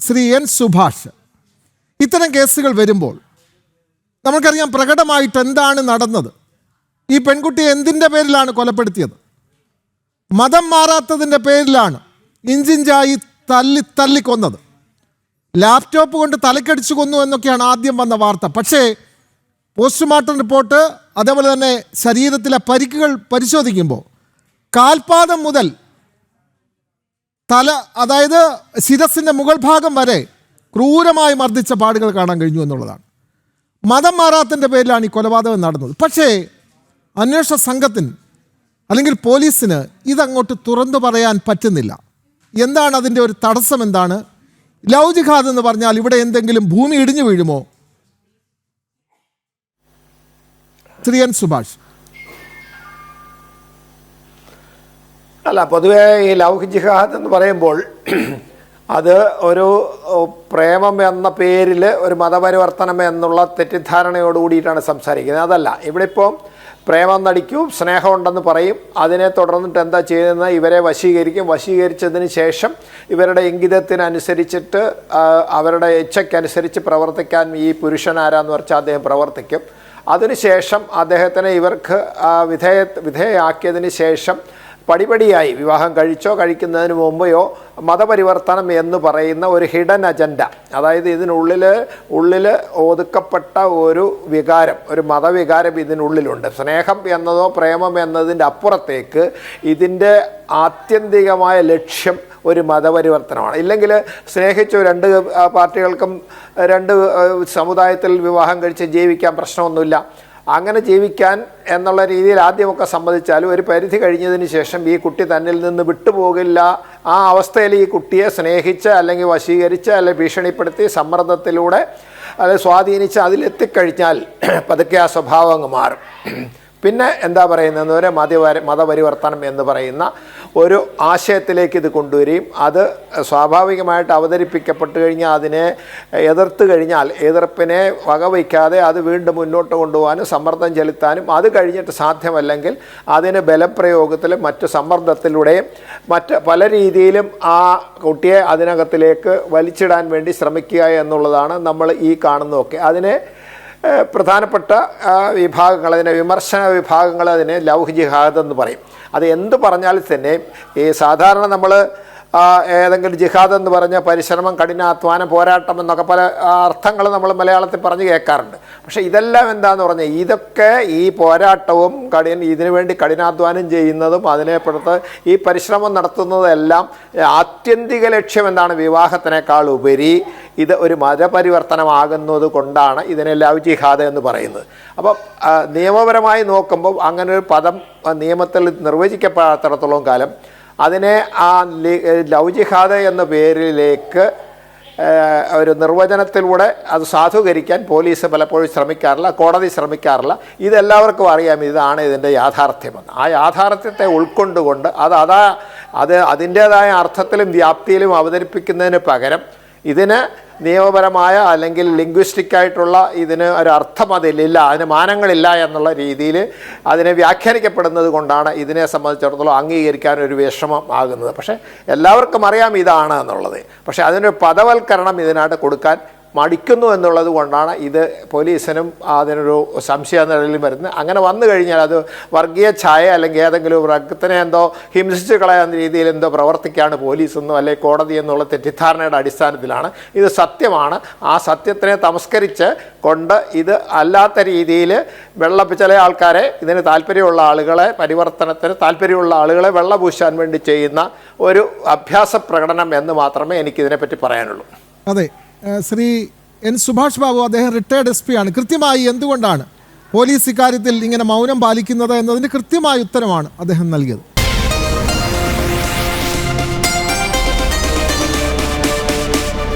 Shri N Subhash, ഇത്തരം കേസുകൾ വരുമ്പോൾ നമുക്കറിയാം പ്രകടമായിട്ട് എന്താണ് നടന്നത്. ഈ പെൺകുട്ടിയെ എന്തിൻ്റെ പേരിലാണ് കൊലപ്പെടുത്തിയത്? മതം മാറാത്തതിൻ്റെ പേരിലാണ് ഇഞ്ചിഞ്ചായി തല്ലി കൊന്നത്. ലാപ്ടോപ്പ് കൊണ്ട് തലക്കടിച്ചു കൊന്നു എന്നൊക്കെയാണ് ആദ്യം വന്ന വാർത്ത. പക്ഷേ പോസ്റ്റ്മോർട്ടം റിപ്പോർട്ട്, അതേപോലെ തന്നെ ശരീരത്തിലെ പരിക്കുകൾ പരിശോധിക്കുമ്പോൾ കാൽപാദം മുതൽ തല, അതായത് ശിരസിൻ്റെ മുകൾ ഭാഗം വരെ ക്രൂരമായി മർദ്ദിച്ച പാടുകൾ കാണാൻ കഴിഞ്ഞു എന്നുള്ളതാണ്. മതം മാറാത്തതിൻ്റെ പേരിലാണ് ഈ കൊലപാതകം നടന്നത്. പക്ഷേ അന്വേഷണ സംഘത്തിന് അല്ലെങ്കിൽ പോലീസിന് ഇതങ്ങോട്ട് തുറന്നു പറയാൻ പറ്റുന്നില്ല. എന്താണ് അതിൻ്റെ ഒരു തടസ്സം? എന്താണ് ലവ് ജിഹാദ് എന്ന് പറഞ്ഞാൽ? ഇവിടെ എന്തെങ്കിലും ഭൂമി ഇടിഞ്ഞു വീഴുമോ? ശ്രീ എൻ സുഭാഷ്. അല്ല, പൊതുവേ ഈ ലവ് ജിഹാദ് എന്ന് പറയുമ്പോൾ അത് ഒരു പ്രേമം എന്ന പേരിൽ ഒരു മതപരിവർത്തനം എന്നുള്ള തെറ്റിദ്ധാരണയോട് കൂടിയിട്ടാണ് സംസാരിക്കുന്നത്. അതല്ല, ഇവിടെ ഇപ്പോൾ പ്രേമം നടിക്കും, സ്നേഹമുണ്ടെന്ന് പറയും, അതിനെ തുടർന്നിട്ട് എന്താ ചെയ്യുന്നത്? ഇവരെ വശീകരിക്കും. വശീകരിച്ചതിന് ശേഷം ഇവരുടെ ഇംഗിതത്തിനനുസരിച്ചിട്ട് അവരുടെ ഇച്ഛയ്ക്കനുസരിച്ച് പ്രവർത്തിക്കാൻ ഈ പുരുഷൻ ആരാന്ന് വെച്ചാൽ അദ്ദേഹം പ്രവർത്തിക്കും. അതിനുശേഷം അദ്ദേഹത്തിനെ ഇവർക്ക് വിധേയമാക്കിയതിന് ശേഷം പടിപടിയായി വിവാഹം കഴിച്ചോ കഴിക്കുന്നതിന് മുമ്പെയോ മതപരിവർത്തനം എന്ന് പറയുന്ന ഒരു ഹിഡൻ അജണ്ട, അതായത് ഉള്ളിൽ ഒതുക്കപ്പെട്ട ഒരു വികാരം, ഒരു മതവികാരം ഇതിനുള്ളിലുണ്ട്. സ്നേഹം എന്നതോ പ്രേമം എന്നതിൻ്റെ അപ്പുറത്തേക്ക് ഇതിൻ്റെ ആത്യന്തികമായ ലക്ഷ്യം ഒരു മതപരിവർത്തനമാണ്. ഇല്ലെങ്കിൽ സ്നേഹിച്ചു രണ്ട് പാർട്ടികൾക്കും രണ്ട് സമുദായത്തിൽ വിവാഹം കഴിച്ച് ജീവിക്കാൻ പ്രശ്നമൊന്നുമില്ല. അങ്ങനെ ജീവിക്കാൻ എന്നുള്ള രീതിയിൽ ആദ്യമൊക്കെ സമ്മതിച്ചാലും ഒരു പരിധി കഴിഞ്ഞതിന് ശേഷം ഈ കുട്ടി തന്നിൽ നിന്ന് വിട്ടുപോകില്ല. ആ അവസ്ഥയിൽ ഈ കുട്ടിയെ സ്നേഹിച്ച് അല്ലെങ്കിൽ വശീകരിച്ച് അല്ലെങ്കിൽ ഭീഷണിപ്പെടുത്തി സമ്മർദ്ദത്തിലൂടെ അല്ലെങ്കിൽ സ്വാധീനിച്ച് അതിലെത്തിക്കഴിഞ്ഞാൽ പതുക്കെ ആ സ്വഭാവം അങ്ങ് മാറും. പിന്നെ എന്താ പറയുന്നതെന്ന് വരെ മതപരിവർത്തനം എന്ന് പറയുന്ന ഒരു ആശയത്തിലേക്ക് ഇത് കൊണ്ടുവരികയും അത് സ്വാഭാവികമായിട്ട് അവതരിപ്പിക്കപ്പെട്ട് കഴിഞ്ഞാൽ അതിനെ എതിർത്ത് കഴിഞ്ഞാൽ എതിർപ്പിനെ വകവയ്ക്കാതെ അത് വീണ്ടും മുന്നോട്ട് കൊണ്ടുപോകാനും സമ്മർദ്ദം ചെലുത്താനും, അത് കഴിഞ്ഞിട്ട് സാധ്യമല്ലെങ്കിൽ അതിന് ബലപ്രയോഗത്തിലും മറ്റു സമ്മർദ്ദത്തിലൂടെയും മറ്റ് പല രീതിയിലും ആ കുട്ടിയെ അതിനകത്തിലേക്ക് വലിച്ചിടാൻ വേണ്ടി ശ്രമിക്കുക എന്നുള്ളതാണ് നമ്മൾ ഈ കാണുന്നതൊക്കെ. അതിനെ പ്രധാനപ്പെട്ട വിഭാഗങ്ങൾ, അതിനെ വിമർശന വിഭാഗങ്ങൾ അതിനെ ലവ് ജിഹാദ് എന്ന് പറയും. അത് എന്ത് പറഞ്ഞാൽ തന്നെ ഈ സാധാരണ നമ്മൾ ഏതെങ്കിലും ജിഹാദ് എന്ന് പറഞ്ഞ പരിശ്രമം, കഠിനാധ്വാനം, പോരാട്ടം എന്നൊക്കെ പല അർത്ഥങ്ങൾ നമ്മൾ മലയാളത്തിൽ പറഞ്ഞ് കേൾക്കാറുണ്ട്. പക്ഷേ ഇതെല്ലാം എന്താണെന്ന് പറഞ്ഞാൽ ഇതൊക്കെ ഈ പോരാട്ടവും ഇതിനു വേണ്ടി കഠിനാധ്വാനം ചെയ്യുന്നതും അതിനെപ്പുറത്ത് ഈ പരിശ്രമം നടത്തുന്നതെല്ലാം ആത്യന്തിക ലക്ഷ്യം എന്താണ്? വിവാഹത്തിനേക്കാൾ ഉപരി ഇത് ഒരു മതപരിവർത്തനമാകുന്നത് കൊണ്ടാണ് ഇതിനെ ലവ് ജിഹാദ് എന്ന് പറയുന്നത്. അപ്പം നിയമപരമായി നോക്കുമ്പോൾ അങ്ങനെ ഒരു പദം നിയമത്തിൽ നിർവചിക്കപ്പെടാത്തിടത്തോളം കാലം അതിനെ ആ ലവ് ജിഹാദ് എന്ന പേരിലേക്ക് ഒരു നിർവചനത്തിലൂടെ അത് സാധൂകരിക്കാൻ പോലീസ് പലപ്പോഴും ശ്രമിക്കാറില്ല, കോടതി ശ്രമിക്കാറില്ല. ഇതെല്ലാവർക്കും അറിയാം ഇതാണ് ഇതിൻ്റെ യാഥാർത്ഥ്യമെന്ന്. ആ യാഥാർത്ഥ്യത്തെ ഉൾക്കൊണ്ടുകൊണ്ട് അത് അതിൻ്റേതായ അർത്ഥത്തിലും വ്യാപ്തിയിലും അവതരിപ്പിക്കുന്നതിന് പകരം ഇതിന് നിയമപരമായ അല്ലെങ്കിൽ ലിംഗ്വിസ്റ്റിക്കായിട്ടുള്ള ഇതിന് ഒരു അർത്ഥം അതിലില്ല, അതിന് മാനങ്ങളില്ല എന്നുള്ള രീതിയിൽ അതിനെ വ്യാഖ്യാനിക്കപ്പെടുന്നത് കൊണ്ടാണ് ഇതിനെ സംബന്ധിച്ചിടത്തോളം അംഗീകരിക്കാൻ ഒരു വിഷമം ആകുന്നത്. പക്ഷേ എല്ലാവർക്കും അറിയാം ഇതാണ് എന്നുള്ളത്. പക്ഷേ അതിനൊരു പദവൽക്കരണം ഇതിനായിട്ട് കൊടുക്കാൻ മടിക്കുന്നു എന്നുള്ളത് കൊണ്ടാണ് ഇത് പോലീസിനും അതിനൊരു സംശയ നിലയിൽ വരുന്നത്. അങ്ങനെ വന്നു കഴിഞ്ഞാൽ അത് വർഗീയ ഛായ അല്ലെങ്കിൽ ഏതെങ്കിലും വർഗത്തിനെ എന്തോ ഹിംസിച്ച് കളയാവുന്ന രീതിയിൽ എന്തോ പ്രവർത്തിക്കുകയാണ് പോലീസെന്നോ അല്ലെങ്കിൽ കോടതി എന്നുള്ള തെറ്റിദ്ധാരണയുടെ അടിസ്ഥാനത്തിലാണ്. ഇത് സത്യമാണ്. ആ സത്യത്തിനെ തമസ്കരിച്ച് കൊണ്ട് ഇത് അല്ലാത്ത രീതിയിൽ ചില ആൾക്കാരെ, ഇതിന് താല്പര്യമുള്ള ആളുകളെ, പരിവർത്തനത്തിന് താല്പര്യമുള്ള ആളുകളെ വെള്ളപൂശാൻ വേണ്ടി ചെയ്യുന്ന ഒരു അഭ്യാസ പ്രകടനം എന്ന് മാത്രമേ എനിക്കിതിനെപ്പറ്റി പറയാനുള്ളൂ. അതെ, ശ്രീ എൻ സുഭാഷ് ബാബു, അദ്ദേഹം റിട്ടയർഡ് SP ആണ്. കൃത്യമായി എന്തുകൊണ്ടാണ് പോലീസ് ഇക്കാര്യത്തിൽ ഇങ്ങനെ മൗനം പാലിക്കുന്നത് എന്നതിന് കൃത്യമായ ഉത്തരമാണ് അദ്ദേഹം നൽകിയത്.